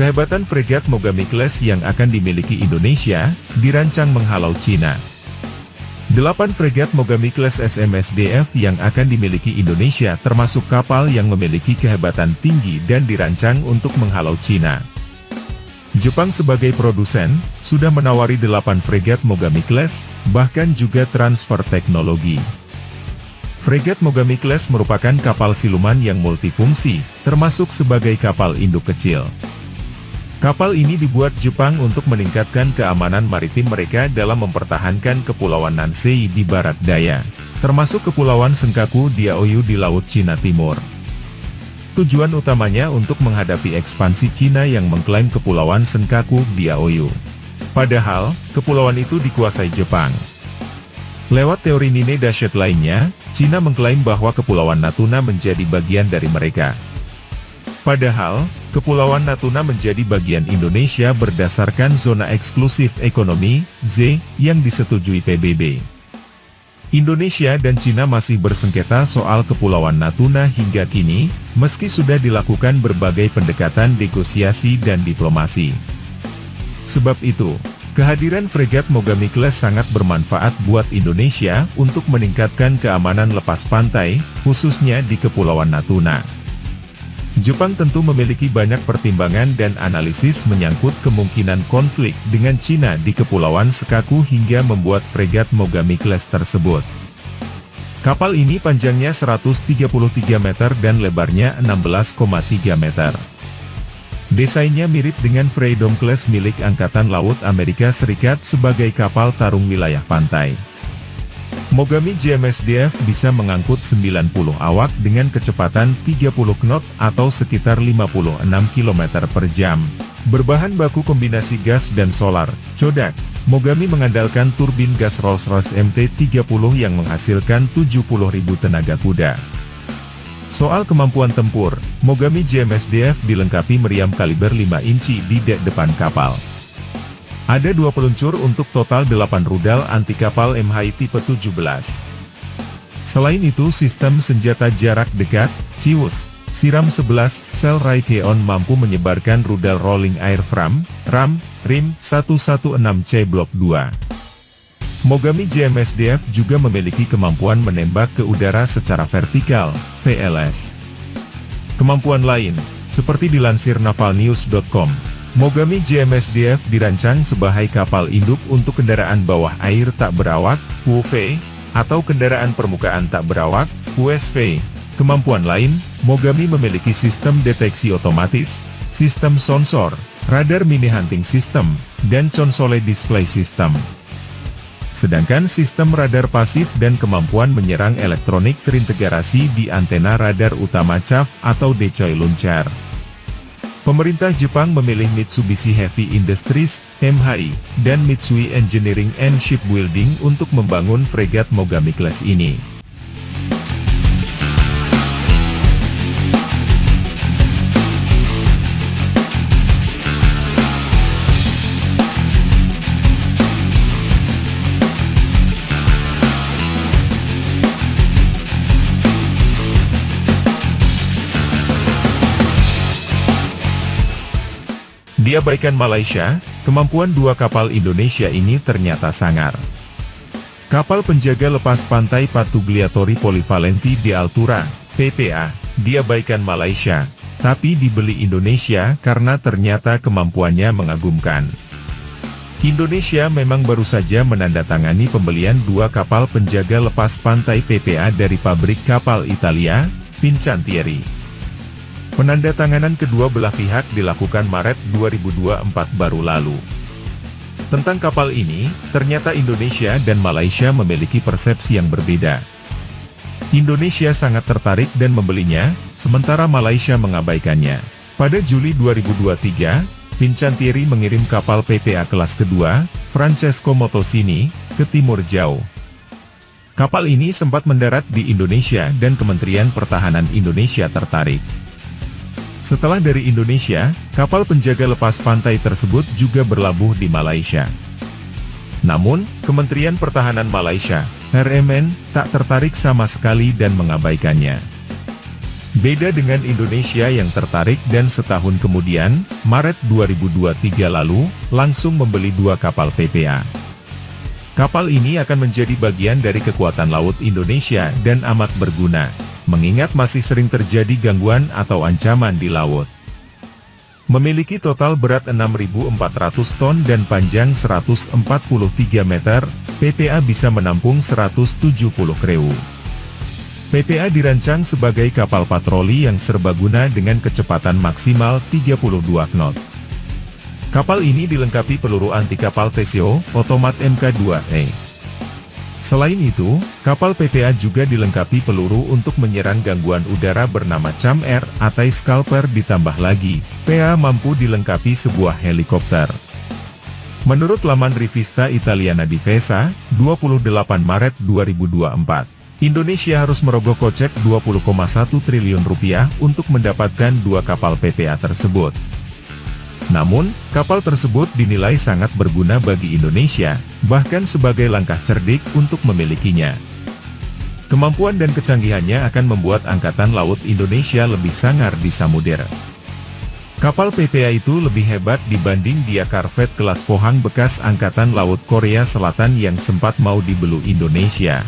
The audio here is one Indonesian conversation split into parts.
Kehebatan fregat Mogami Class yang akan dimiliki Indonesia, dirancang menghalau Cina. 8 fregat Mogami Class SMSDF yang akan dimiliki Indonesia termasuk kapal yang memiliki kehebatan tinggi dan dirancang untuk menghalau Cina. Jepang sebagai produsen, sudah menawari 8 fregat Mogami Class, bahkan juga transfer teknologi. Fregat Mogami Class merupakan kapal siluman yang multifungsi, termasuk sebagai kapal induk kecil. Kapal ini dibuat Jepang untuk meningkatkan keamanan maritim mereka dalam mempertahankan Kepulauan Nansei di barat daya, termasuk Kepulauan Senkaku Diaoyu di Laut Cina Timur. Tujuan utamanya untuk menghadapi ekspansi Cina yang mengklaim Kepulauan Senkaku Diaoyu. Padahal, kepulauan itu dikuasai Jepang. Lewat teori Nine Dasyat lainnya, Cina mengklaim bahwa Kepulauan Natuna menjadi bagian dari mereka. Padahal, Kepulauan Natuna menjadi bagian Indonesia berdasarkan Zona Eksklusif Ekonomi, Z, yang disetujui PBB. Indonesia dan Cina masih bersengketa soal Kepulauan Natuna hingga kini, meski sudah dilakukan berbagai pendekatan negosiasi dan diplomasi. Sebab itu, kehadiran fregat Mogami Class sangat bermanfaat buat Indonesia untuk meningkatkan keamanan lepas pantai, khususnya di Kepulauan Natuna. Jepang tentu memiliki banyak pertimbangan dan analisis menyangkut kemungkinan konflik dengan Cina di Kepulauan Senkaku hingga membuat fregat Mogami Class tersebut. Kapal ini panjangnya 133 meter dan lebarnya 16,3 meter. Desainnya mirip dengan Freedom Class milik Angkatan Laut Amerika Serikat sebagai kapal tarung wilayah pantai. Mogami JMSDF bisa mengangkut 90 awak dengan kecepatan 30 knot atau sekitar 56 km per jam. Berbahan baku kombinasi gas dan solar, Codak, Mogami mengandalkan turbin gas Rolls-Royce MT-30 yang menghasilkan 70.000 tenaga kuda. Soal kemampuan tempur, Mogami JMSDF dilengkapi meriam kaliber 5 inci di dek depan kapal. Ada 2 peluncur untuk total 8 rudal anti kapal MHI tipe 17. Selain itu sistem senjata jarak dekat, CIWS, Siram 11, sel Raytheon mampu menyebarkan rudal Rolling Airframe, RAM, RIM 116C Blok 2. Mogami JMSDF juga memiliki kemampuan menembak ke udara secara vertikal, VLS. Kemampuan lain, seperti dilansir navalnews.com, Mogami JMSDF dirancang sebagai kapal induk untuk kendaraan bawah air tak berawak, UV, atau kendaraan permukaan tak berawak, USV. Kemampuan lain, Mogami memiliki sistem deteksi otomatis, sistem sensor, radar mini hunting system, dan console display system. Sedangkan sistem radar pasif dan kemampuan menyerang elektronik terintegrasi di antena radar utama CAF atau decoy launcher. Pemerintah Jepang memilih Mitsubishi Heavy Industries, MHI, dan Mitsui Engineering and Shipbuilding untuk membangun fregat Mogami Class ini. Diabaikan Malaysia, kemampuan 2 kapal Indonesia ini ternyata sangar. Kapal penjaga lepas pantai Pattugliatori Polivalenti di Altura, PPA, diabaikan Malaysia, tapi dibeli Indonesia karena ternyata kemampuannya mengagumkan. Indonesia memang baru saja menandatangani pembelian 2 kapal penjaga lepas pantai PPA dari pabrik kapal Italia, Fincantieri. Penandatanganan kedua belah pihak dilakukan Maret 2024 baru lalu. Tentang kapal ini, ternyata Indonesia dan Malaysia memiliki persepsi yang berbeda. Indonesia sangat tertarik dan membelinya, sementara Malaysia mengabaikannya. Pada Juli 2023, Fincantieri mengirim kapal PPA kelas kedua, Francesco Motosini, ke Timur Jauh. Kapal ini sempat mendarat di Indonesia dan Kementerian Pertahanan Indonesia tertarik. Setelah dari Indonesia, kapal penjaga lepas pantai tersebut juga berlabuh di Malaysia. Namun, Kementerian Pertahanan Malaysia, RMN, tak tertarik sama sekali dan mengabaikannya. Beda dengan Indonesia yang tertarik dan setahun kemudian, Maret 2023 lalu, langsung membeli 2 kapal PPA. Kapal ini akan menjadi bagian dari kekuatan laut Indonesia dan amat berguna, mengingat masih sering terjadi gangguan atau ancaman di laut. Memiliki total berat 6.400 ton dan panjang 143 meter, PPA bisa menampung 170 kreu. PPA dirancang sebagai kapal patroli yang serbaguna dengan kecepatan maksimal 32 knot. Kapal ini dilengkapi peluru anti kapal Teseo, otomat Mk2E. Selain itu, kapal PPA juga dilengkapi peluru untuk menyerang gangguan udara bernama CAM-R atau Scalper, ditambah lagi, PA mampu dilengkapi sebuah helikopter. Menurut laman Rivista Italiana Difesa, 28 Maret 2024, Indonesia harus merogoh kocek 20,1 triliun rupiah untuk mendapatkan 2 kapal PPA tersebut. Namun, kapal tersebut dinilai sangat berguna bagi Indonesia, bahkan sebagai langkah cerdik untuk memilikinya. Kemampuan dan kecanggihannya akan membuat Angkatan Laut Indonesia lebih sangar di samudera. Kapal PPA itu lebih hebat dibanding dia korvet kelas Pohang bekas Angkatan Laut Korea Selatan yang sempat mau dibelu Indonesia.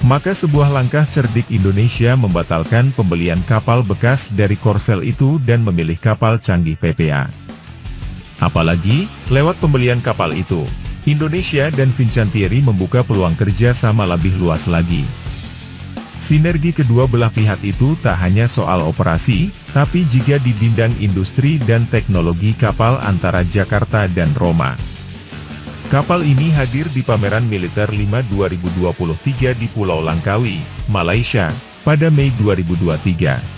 Maka sebuah langkah cerdik Indonesia membatalkan pembelian kapal bekas dari Korsel itu dan memilih kapal canggih PPA. Apalagi, lewat pembelian kapal itu, Indonesia dan Fincantieri membuka peluang kerja sama lebih luas lagi. Sinergi kedua belah pihak itu tak hanya soal operasi, tapi juga di bidang industri dan teknologi kapal antara Jakarta dan Roma. Kapal ini hadir di Pameran Militer 5 2023 di Pulau Langkawi, Malaysia, pada Mei 2023.